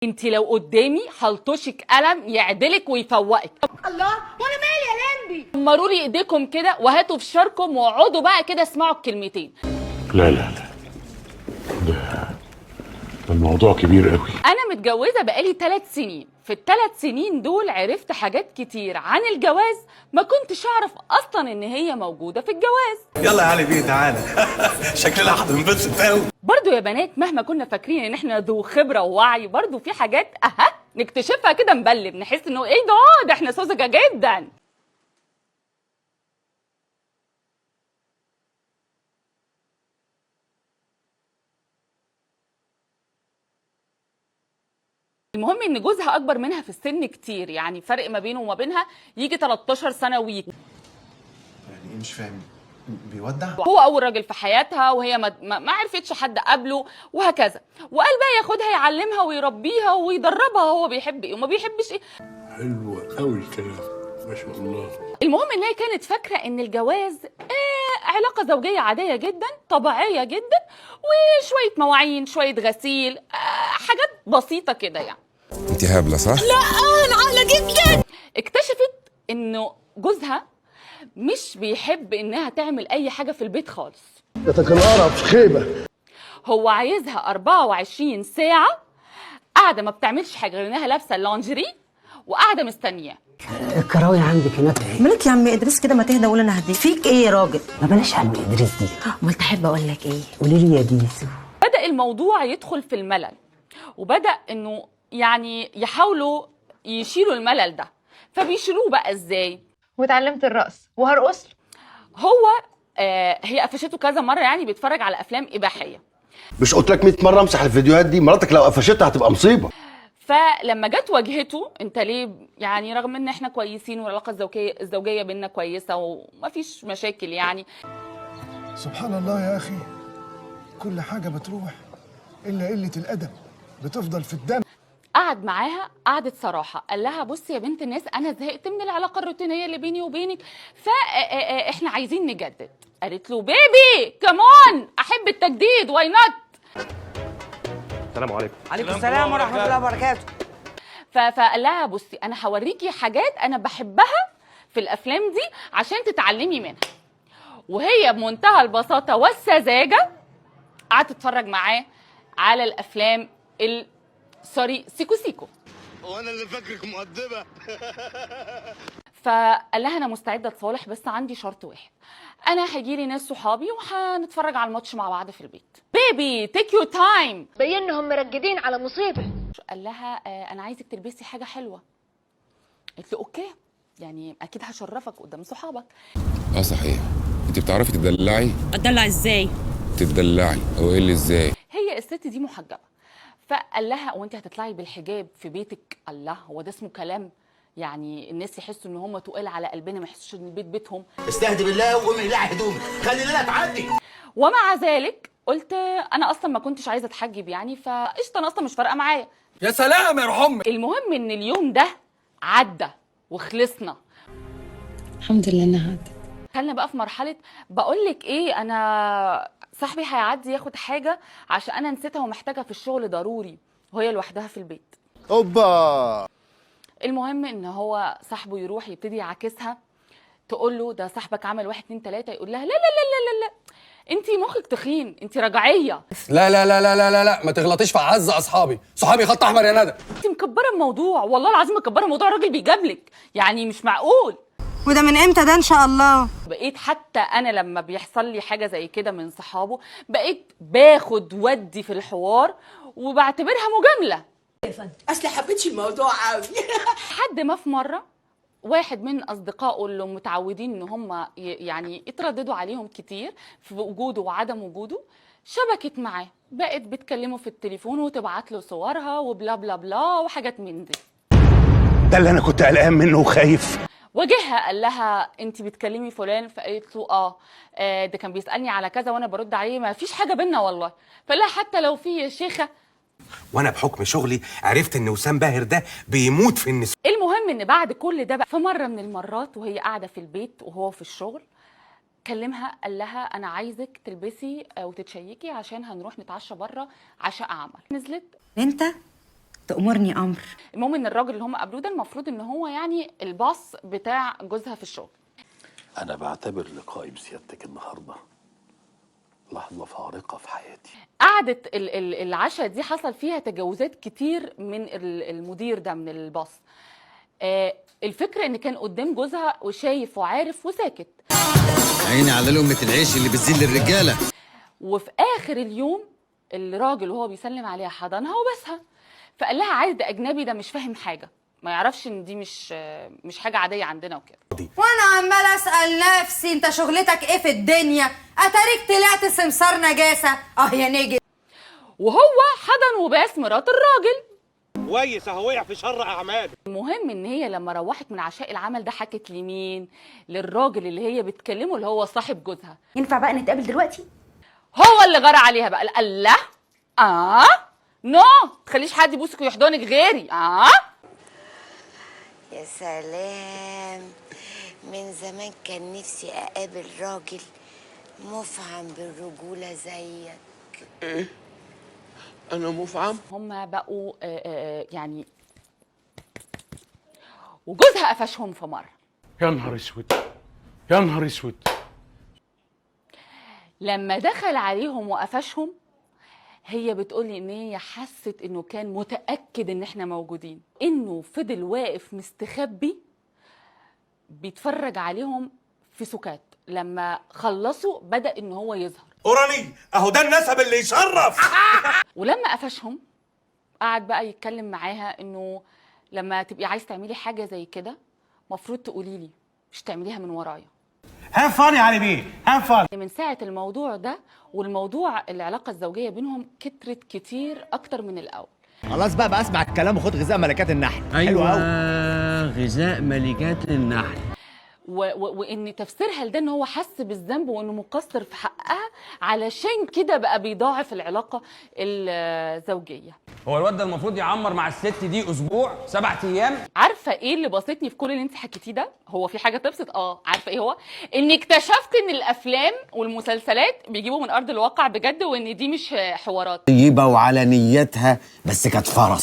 انت لو قدامي هلطشك قلم يعدلك ويفوقك. الله، وانا مالي يا لمبي؟ مروا لي ايديكم كده وهاتوا فشاركم واقعدوا بقى كده اسمعوا الكلمتين. لا لا لا، ده الموضوع كبير قوي. انا متجوزه بقالي 3 سنين، في ال3 سنين دول عرفت حاجات كتير عن الجواز ما كنتش اعرف اصلا ان هي موجوده في الجواز. يلا يا علي بيه تعالى. شكلنا هننبسط قوي. برضو يا بنات مهما كنا فاكرين ان احنا ذو خبره ووعي، برضو في حاجات نكتشفها كده نبلم، نحس انه ايه ده احنا سذجه جدا. المهم ان جوزها اكبر منها في السن كتير، يعني فرق ما بينه وما بينها يجي 13 سنه ويك. يعني ايه مش فاهم؟ بيودع؟ هو اول راجل في حياتها وهي ما عرفتش حد قبله وهكذا، وقال بقى ياخدها يعلمها ويربيها ويدربها هو بيحب ايه وما بيحبش ايه. حلو قوي الكلام، ما شاء الله. المهم ان هي كانت فاكره ان الجواز علاقه زوجيه عاديه جدا طبيعيه جدا، وشويه مواعين شويه غسيل، حاجات بسيطه كده يعني. انت هابله صح؟ لا انا عاقله جدا. اكتشفت انه جوزها مش بيحب انها تعمل اي حاجه في البيت خالص. ده كان قرف خيبه. هو عايزها 24 ساعه قاعده ما بتعملش حاجه غير انها لابسه اللانجري وقاعده مستنياه. الكراوي عندك هناك اهي. مالك يا عم ادريس كده؟ ما تهدى ولا انا هديك. فيك ايه يا راجل؟ ما بلاش عم ادريس دي. امال تحب اقول لك ايه؟ قولي لي يا ديسو. بدأ الموضوع يدخل في الملل، وبدأ انه يعني يحاولوا يشيلوا الملل ده. فبيشيلوه بقى ازاي؟ واتعلمت الرقص وهرقص. هو هي قفشته كذا مره، يعني بيتفرج على افلام اباحيه. مش قلت لك 100 مره امسح الفيديوهات دي؟ مراتك لو قفشتها هتبقى مصيبه. فلما جت واجهته، انت ليه يعني رغم ان احنا كويسين والعلاقه الزوجيه بينا كويسه ومفيش مشاكل يعني. سبحان الله يا أخي، كل حاجة بتروح إلا قلة الأدب بتفضل في الدم. قعد معاها قعدت صراحه، قال لها بصي يا بنت الناس انا زهقت من العلاقه الروتينيه اللي بيني وبينك، فاحنا عايزين نجدد. قالت له بيبي كمان احب التجديد، واي نوت. السلام عليكم. عليكم السلام ورحمه الله وبركاته. فقال لها بصي انا هوريكي حاجات انا بحبها في الافلام دي عشان تتعلمي منها. وهي بمنتهى البساطه والسذاجه قعدت تتفرج معاه على الافلام سوري سيكو سيكو. وانا اللي فاكرك مؤدبه. فقال لها انا مستعده اتصالح بس عندي شرط واحد، انا هيجيلي ناس صحابي وهنتفرج على الماتش مع بعض في البيت. بيبي تيك يور تايم. بينهم مرجدين على مصيبه. قال لها انا عايزك تلبسي حاجه حلوه. قلت له اوكي، يعني اكيد هشرفك قدام صحابك. اه صحيح، انت بتعرفي تدلعي؟ اتدلع ازاي؟ تدلعي او ايه اللي ازاي؟ هي الست دي محجبه، فقال لها وانت هتطلعي بالحجاب في بيتك؟ الله، هو ده اسمه كلام؟ يعني الناس يحسوا ان هم تقال على قلبنا، ما يحسوش ان البيت بيتهم. استهدي بالله وقومي اقلعي هدومك، خلي الليله تعدي. ومع ذلك قلت انا اصلا ما كنتش عايزه اتحجب يعني، فقشطه انا اصلا مش فارقه معايا. يا سلام يا روح امك. المهم ان اليوم ده عدى وخلصنا. الحمد لله انها عدت. دخلنا بقى في مرحله بقول لك ايه، انا صاحبي هيعدي ياخد حاجه عشان انا نسيتها ومحتاجها في الشغل ضروري، وهي لوحدها في البيت. اوبا. المهم ان هو صاحبه يروح يبتدي يعاكسها، تقول له ده صاحبك عمل 1 2 3، يقول لها لا لا لا لا لا انتي مخك تخين، انتي رجعيه. لا لا لا لا لا لا ما تغلطيش في اعز اصحابي، صحابي خط احمر يا ندى. انتي مكبره الموضوع، والله العظيم مكبره الموضوع، الراجل بيجابلك يعني مش معقول. وده من امتى ده ان شاء الله؟ بقيت حتى انا لما بيحصل لي حاجه زي كده من صحابه بقيت باخد ودي في الحوار وبعتبرها مجامله. اصل حبيتش الموضوع قوي. لحد ما في مره واحد من اصدقائه اللي متعودين ان هم يعني يترددوا عليهم كتير في وجوده وعدم وجوده، شبكت معاه، بقت بتكلمه في التليفون وتبعت له صورها وبلا بلا بلا وحاجات من دي. ده اللي انا كنت قلقان منه وخايف. واجهها قال لها انت بتكلمي فلان؟ فقالت له ده كان بيسالني على كذا وانا برد عليه، ما فيش حاجه بينا والله. فقال لها حتى لو في يا شيخه. وانا بحكم شغلي عرفت ان وسام باهر ده بيموت في النساء. المهم ان بعد كل ده بقى في مره من المرات وهي قاعده في البيت وهو في الشغل، كلمها قال لها انا عايزك تلبسي وتتشيكي عشان هنروح نتعشى بره عشاء عمل. نزلت. انت تأمرني أمر. المهم ان الراجل اللي هم قابلوه ده المفروض ان هو يعني الباص بتاع جوزها في الشغل. انا بعتبر لقائي بسيادتك النهارده لحظه فارقه في حياتي. قعدة العشاء دي حصل فيها تجاوزات كتير من المدير ده، من الباص. الفكرة ان كان قدام جوزها وشايف وعارف وساكت. عيني على لقمة العيش اللي بتزيل الرجالة. وفي اخر اليوم الراجل وهو بيسلم عليها حضنها وبسها، فقال لها عادي ده اجنبي، ده مش فاهم حاجة، ما يعرفش ان دي مش حاجة عادية عندنا وكده. وأنا عمال أسأل نفسي أنت شغلتك إيه في الدنيا؟ أتاريك طلعت سمسار نجاسة. يا نجي. وهو حضن وباس مرات الراجل. كويس اهو وقع في شر اعمال. المهم ان هي لما روحت من عشاء العمل ده حكت لمين؟ للراجل اللي هي بتكلمه اللي هو صاحب جوزها. ينفع بقى نتقابل دلوقتي؟ هو اللي غار عليها بقى، قال لا نو تخليش حد يبوسك ويحضنك غيري. يا سلام، من زمان كان نفسي أقابل راجل مفعم بالرجولة زيك. انا مفعم. هما بقوا يعني وجوزها قفشهم في مره. يا نهار اسود، يا نهار اسود. لما دخل عليهم وقفشهم هي بتقولي ان هي حست انه كان متأكد ان احنا موجودين، انه فضل واقف مستخبي بيتفرج عليهم في سكات. لما خلصوا بدأ ان هو يظهر. اوراني اهو ده النسب اللي يشرف. ولما قفشهم قعد بقى يتكلم معاها انه لما تبقي عايز تعملي حاجة زي كده مفروض تقولي لي، مش تعمليها من ورايا. هاف فان يا علي بيه، هاف فان. من ساعة الموضوع ده والموضوع العلاقة الزوجية بينهم كترت كتير أكتر من الأول. خلاص بقى اسمع الكلام وخد غذاء ملكات النحل. ايوه غذاء ملكات النحل. وان تفسيرها لده ان هو حس بالذنب وانه مقصر في حقها، علشان كده بقى بيضاعف العلاقة الزوجية. هو الواد ده المفروض يعمر مع الست دي اسبوع 7 ايام. عارفة ايه اللي بسطني في كل اللي انت حكيتيه ده؟ هو في حاجة تبسط؟ عارفة ايه هو؟ اني اكتشفت ان الافلام والمسلسلات بيجيبوا من ارض الواقع بجد، وان دي مش حوارات. طيبة وعلى نيتها بس كانت فرس.